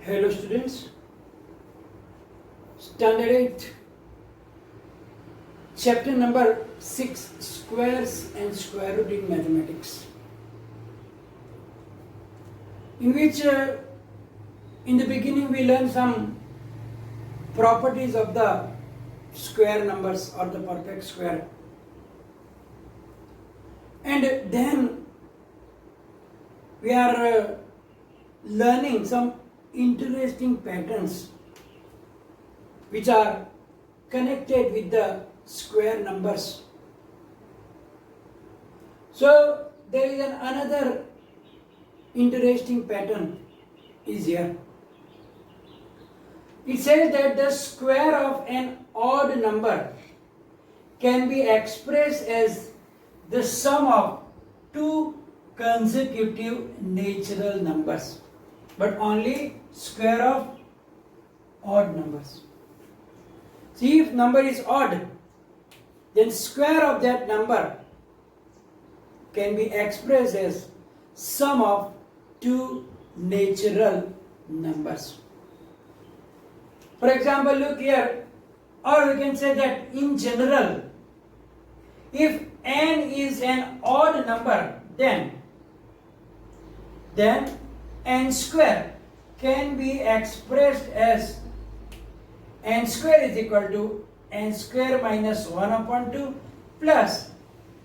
Hello students, Standard 8, chapter number 6, Squares and Square Root in Mathematics, in which in the beginning we learn some properties of the square numbers or the perfect square, and then we are learning some interesting patterns which are connected with the square numbers. So there is another interesting pattern is here. It says that the square of an odd number can be expressed as the sum of two consecutive natural numbers, but only square of odd numbers. See, if number is odd, then square of that number can be expressed as sum of two natural numbers. For example, look here, or we can say that in general, if n is an odd number, then n square can be expressed as n square is equal to n square minus 1 upon 2 plus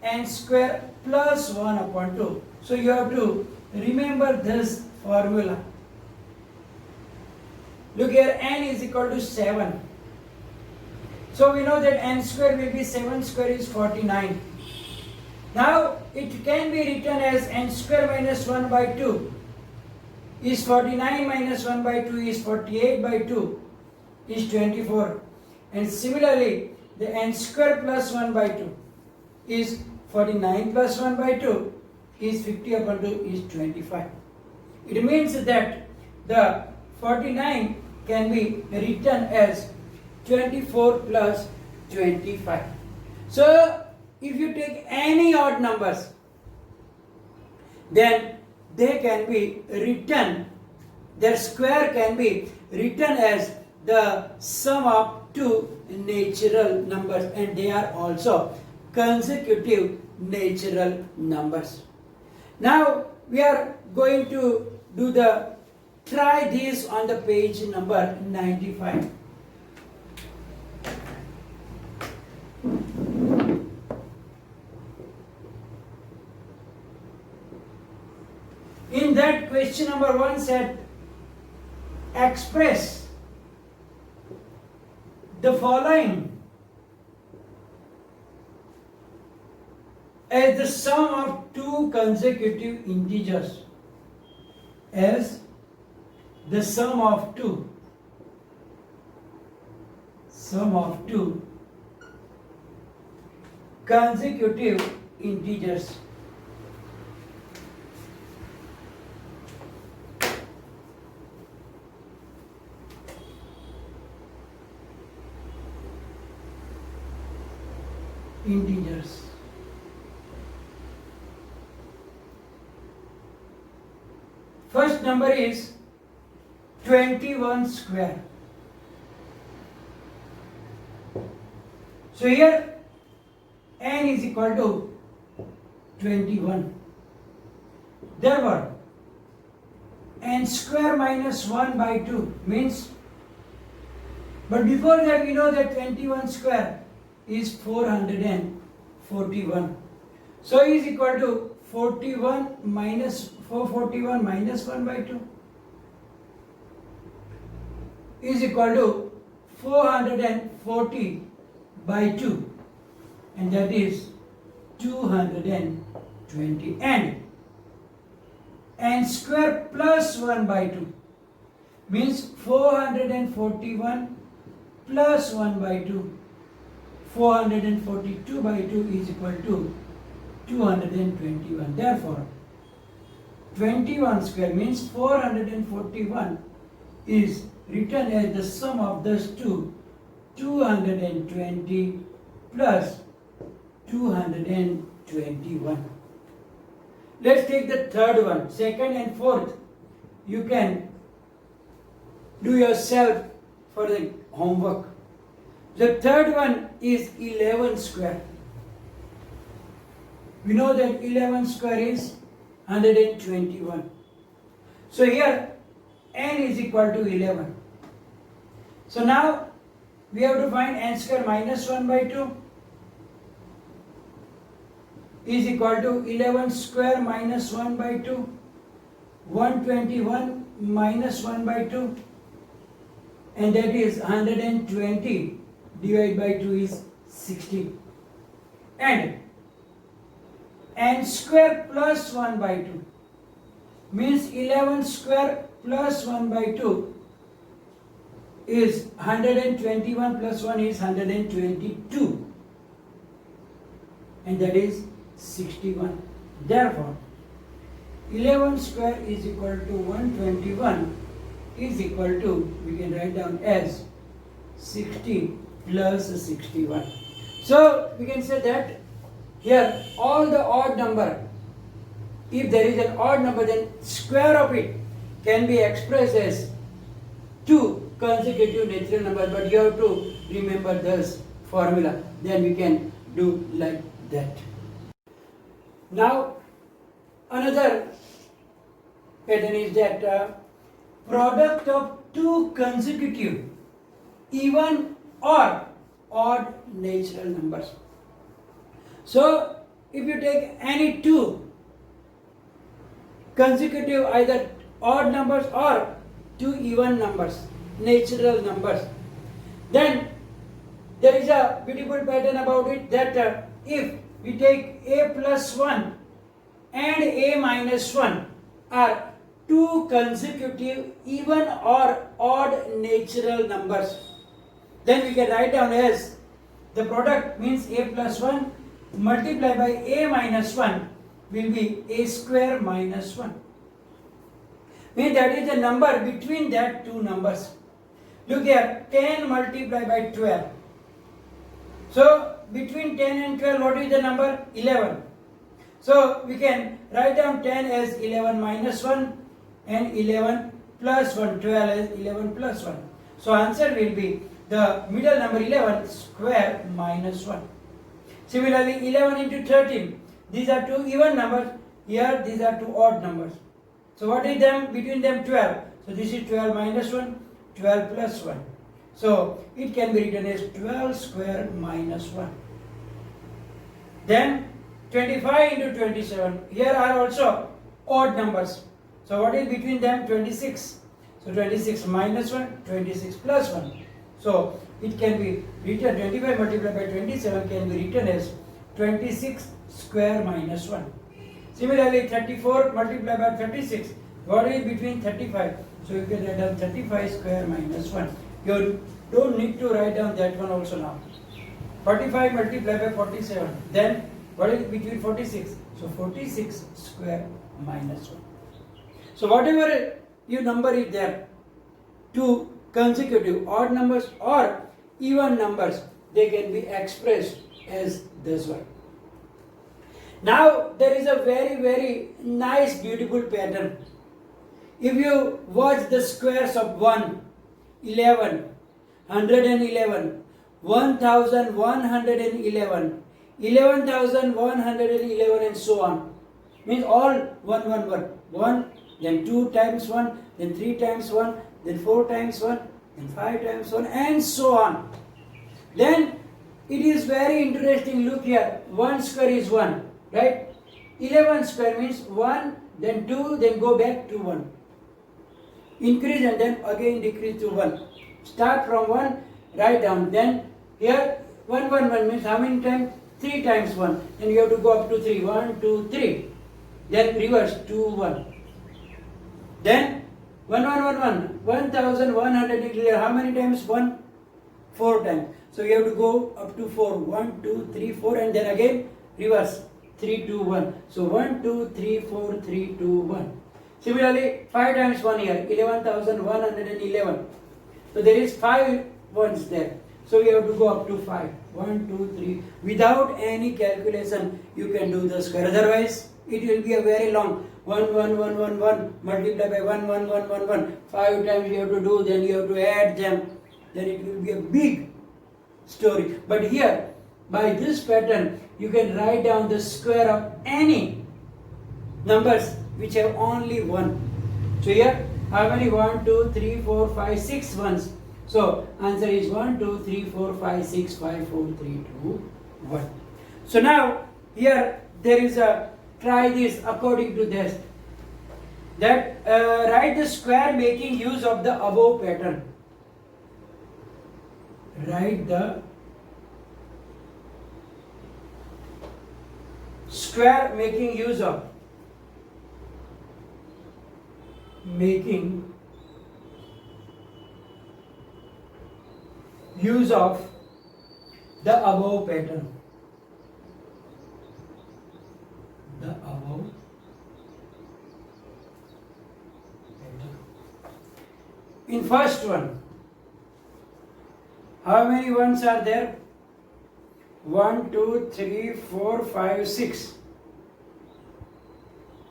n square plus 1 upon 2. So you have to remember this formula. Look here, n is equal to 7. So we know that n square will be 7 square is 49. Now it can be written as n square minus 1 by 2 is 49 minus 1 by 2 is 48 by 2 is 24, and similarly the n square plus 1 by 2 is 49 plus 1 by 2 is 50 upon 2 is 25. It means that the 49 can be written as 24 plus 25. So if you take any odd numbers, then they can be written, their square can be written as the sum of two natural numbers, and they are also consecutive natural numbers. Now we are going to try this on the page number 95. In that, question number 1 said, express the following as the sum of two consecutive integers, as the sum of two consecutive integers. First number is 21 square. So here n is equal to 21. Therefore, n square minus 1 by 2 means, but before that we know that 21 square is 441. So is equal to 41 minus 441 minus 1 by 2 is equal to 440 by 2, and that is 220, and n square plus 1 by 2 means 441 plus 1 by 2, 442 by 2 is equal to 221. Therefore, 21 square means 441 is written as the sum of those two, 220 plus 221. Let's take the third one, second and fourth. You can do yourself for the homework. The third one is 11 square. We know that 11 square is 121. So here n is equal to 11. So now we have to find n square minus 1 by 2 is equal to 11 square minus 1 by 2. 121 minus 1 by 2, and that is 120 divided by 2 is 60. And n square plus 1 by 2 means 11 square plus 1 by 2 is 121 plus 1 is 122, and that is 61. Therefore 11 square is equal to 121 is equal to, we can write down as 60 plus 61. So we can say that here all the odd number, if there is an odd number, then square of it can be expressed as 2 consecutive natural numbers, but you have to remember this formula, then we can do like that. Now another pattern is that product of two consecutive even or odd natural numbers. So if you take any two consecutive either odd numbers or two even numbers, natural numbers, then there is a beautiful pattern about it that if we take a plus 1 and a minus 1 are two consecutive even or odd natural numbers, then we can write down as the product means a plus 1 multiplied by a minus 1 will be a square minus 1. Means that is the number between that two numbers. Look here, 10 multiplied by 12. So between 10 and 12, what is the number? 11. So we can write down 10 as 11 minus 1 and 11 plus 1, 12 as 11 plus 1. So answer will be the middle number 11 square minus 1. Similarly 11 into 13, these are two even numbers, here these are two odd numbers. So what is them between them? 12. So this is 12 minus 1, 12 plus 1. So it can be written as 12 square minus 1. Then 25 into 27, here are also odd numbers. So what is between them? 26. So 26 minus 1, 26 plus 1. So it can be written 25 multiplied by 27 can be written as 26 square minus 1. Similarly 34 multiplied by 36, what is between 35? So you can write down 35 square minus 1. You don't need to write down that one also now. 45 multiplied by 47, then what is between 46? So 46 square minus 1. So whatever your number is there, two consecutive odd numbers or even numbers, they can be expressed as this way. Now there is a very nice beautiful pattern. If you watch the squares of 1, 11, 111, 1111, 11,111 and so on, means all 1, then 2 times 1, then 3 times 1, then 4 times 1, then 5 times 1 and so on. Then it is very interesting, look here, 1 square is 1, right? 11 square means 1, then 2, then go back to 1. Increase and then again decrease to 1. Start from 1, write down. Then here 1 means how many times? 3 times 1. Then you have to go up to 3. 1, 2, 3. Then reverse 2, 1. Then 1111, how many times? 1, 4 times. So you have to go up to 4. 1, 2, 3, 4 and then again reverse 3, 2, 1. So 1, 2, 3, 4, 3, 2, 1. Similarly 5 times 1 here, 11,111. So there is 5 ones there. So you have to go up to 5. 1, 2, 3. Without any calculation you can do the square. Otherwise it will be a very long. 1, 1, 1, 1, 1 multiplied by 1, 1, 1, 1, 1. 5 times you have to do, then you have to add them. Then it will be a big story. But here, by this pattern, you can write down the square of any numbers which have only 1. So here, how many? 1, 2, 3, 4, 5, 6 ones. So answer is 1, 2, 3, 4, 5, 6, 5, 4, 3, 2, 1. So now here there is a try this according to this. That write the square making use of the above pattern. Write the square making use of the above pattern. The above pattern. In first one, how many ones are there? 1, 2, 3, 4, 5, 6.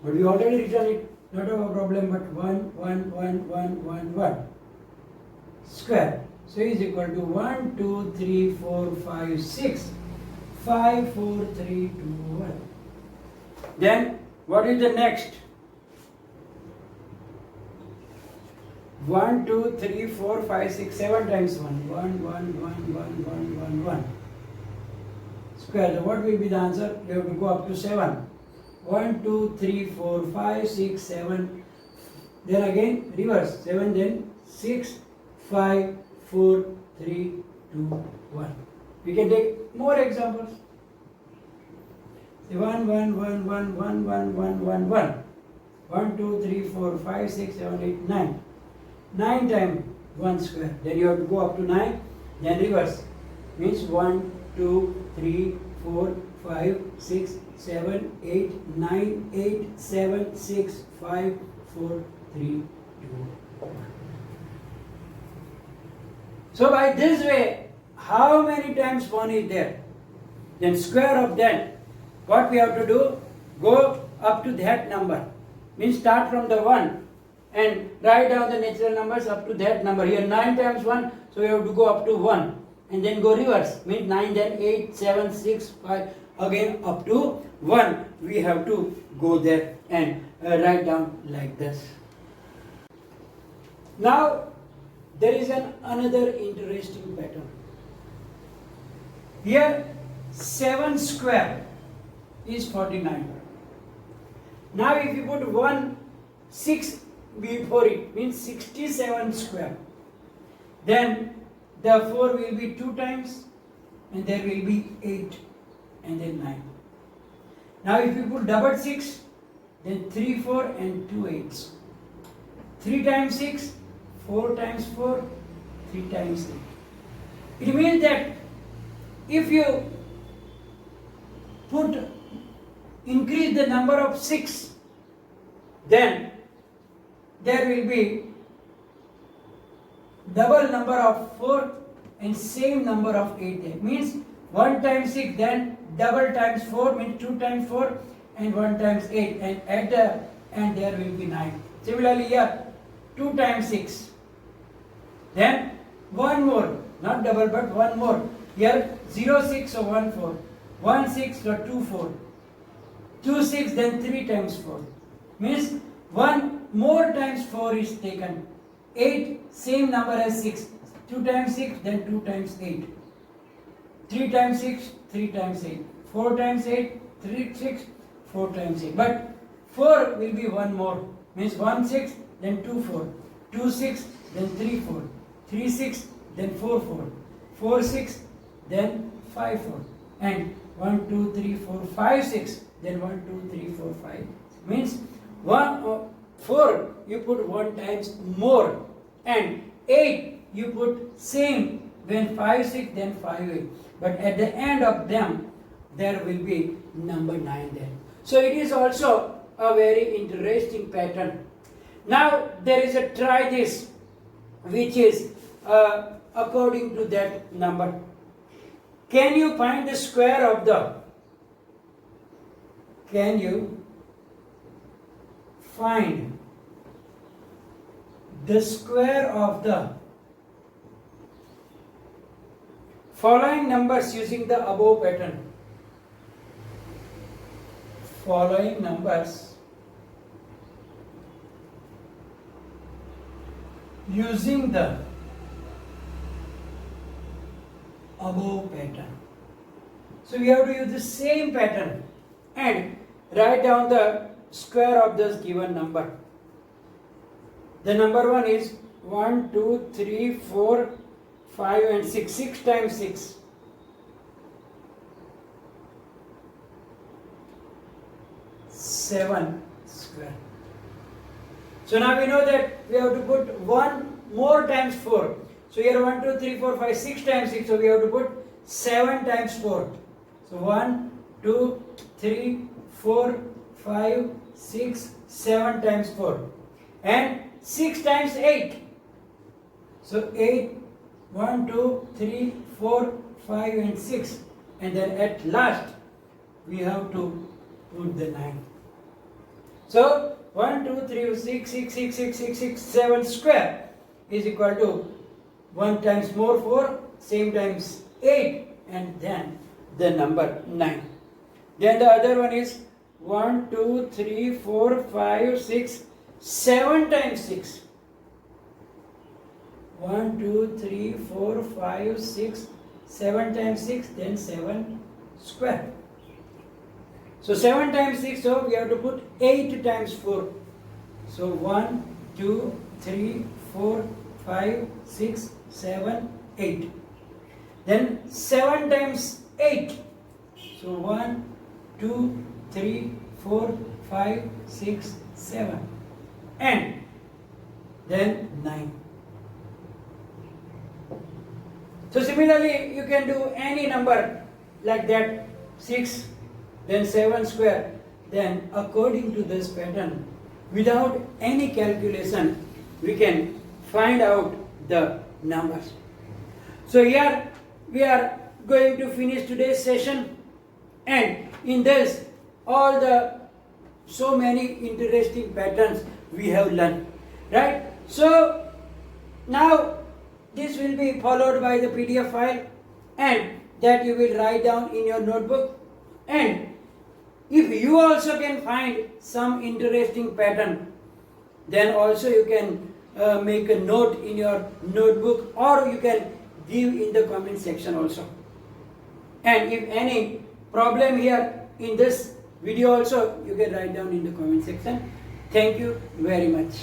But we already written it, not a problem, but 1, 1, 1, 1, 1, 1. Square. So is equal to 1, 2, 3, 4, 5, 6. 5, 4, 3, 2, 1. Then what is the next? 1, 2, 3, 4, 5, 6, 7 times 1. 1, 1, 1, 1, 1, 1, 1. Square. So what will be the answer? You have to go up to 7. 1, 2, 3, 4, 5, 6, 7. Then again reverse. 7, then 6, 5, 4, 3, 2, 1. We can take more examples. 1, 1, 1, 1, 1, 1, 1, 1, 1. 1, 2, 3, 4, 5, 6, 7, 8, 9. 9 times 1 square. Then you have to go up to 9. Then reverse. Means 1, 2, 3, 4, 5, 6, 7, 8, 9, 8, 7, 6, 5, 4, 3, 2, 1. So by this way, how many times 1 is there? Then square of that. What we have to do? Go up to that number. Means start from the 1 and write down the natural numbers up to that number. Here 9 times 1, so you have to go up to 1. And then go reverse. Means 9, then 8, 7, 6, 5. Again up to 1. We have to go there and write down like this. Now there is another interesting pattern. Here 7 square is 49. Now if you put 1, 6 before it, means 67 square. Then the 4 will be 2 times and there will be 8 and then 9. Now if you put double 6, then 3, 4 and 2 8s. 3 times 6, 4 times 4, 3 times 8. It means that if you increase the number of 6, then there will be double number of 4 and same number of 8 there. Means 1 times 6, then double times 4 means 2 times 4 and 1 times 8, and at the end there will be 9. Similarly here 2 times 6, then 1 more, not double but 1 more. Here 0, 6 so 1, 4. 1, 6 so 2, 4. 2, 6 then 3 times 4. Means 1 more times 4 is taken. 8 same number as 6. 2 times 6 then 2 times 8. 3 times 6, 3 times 8. 4 times 8, 3, 6, 4 times 8. But 4 will be 1 more. Means 1, 6 then 2, 4. 2, 6 then 3, 4. 3, 6 then 4, 4. 4, 6 then 5, 4. And 1, 2, 3, 4, 5, 6. Then 1, 2, 3, 4, 5. Means 4 you put 1 times more. And 8 you put same. When 5, 6 then 5, 8. But at the end of them there will be number 9 there. So it is also a very interesting pattern. Now there is a try this, which is according to that number. Can you find the square of the? Can you find the square of the following numbers using the above pattern. Following numbers using the above pattern. So we have to use the same pattern and write down the square of this given number. The number one is 1, 2, 3, 4, 5 and 6. 6 times 6. 7 square. So now we know that we have to put 1 more times 4. So here 1, 2, 3, 4, 5, 6 times 6. So we have to put 7 times 4. So 1, 2, 3, 4, 5, 6, 7 times 4. And 6 times 8. So 8, 1, 2, 3, 4, 5 and 6. And then at last we have to put the 9. So 1, 2, 3, 6, 6, 6, 6, 6, 6, 7 square is equal to 1 times more 4, same times 8 and then the number 9. Then the other one is 1, 2, 3, 4, 5, 6, 7 times 6. 1, 2, 3, 4, 5, 6, 7 times 6, then 7 square. So 7 times 6, so we have to put 8 times 4. So 1, 2, 3, 4, 5, 6, 7, 8. Then 7 times 8. So 1, 2, 3, 4, 5, 6, 7. And then 9. So similarly, you can do any number like that, 6, then 7 square, then according to this pattern, without any calculation, we can find out the numbers. So here we are going to finish today's session, and in this all the so many interesting patterns we have learned, right? So now this will be followed by the PDF file, and that you will write down in your notebook. And if you also can find some interesting pattern, then also you can make a note in your notebook, or you can give in the comment section also. And if any problem here in this video also, you can write down in the comment section. Thank you very much.